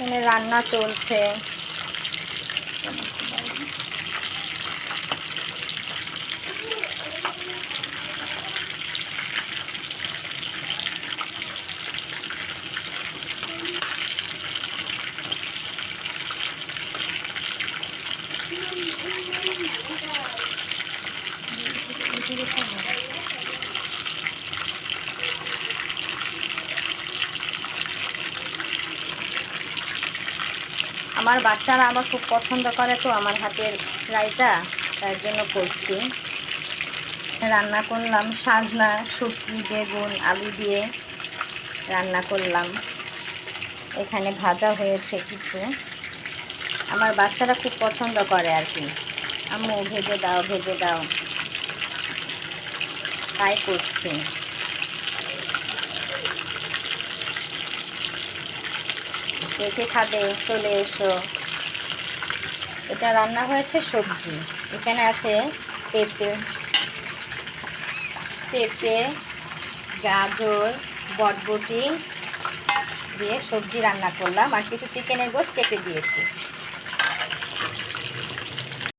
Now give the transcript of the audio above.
এখানে রান্না চলছে। আমার বাচ্চারা আমার খুব পছন্দ করে তো আমার হাতের রায়তা, তার জন্য করছি। রান্না করলাম সাজনা, শুটকি, বেগুন, আলু দিয়ে রান্না করলাম। এখানে ভাজা হয়েছে কিছু, আমার বাচ্চারা খুব পছন্দ করে আর কি, আম্মু ভেজে দাও ভেজে দাও, তাই করছি। কে কে খাবে চলে এসো। এটা রান্না হয়েছে সবজি, এখানে আছে পেঁপে, গাজর, বটবটি দিয়ে সবজি রান্না করলাম, আর কিছু চিকেনের গোশ কেটে দিয়েছি।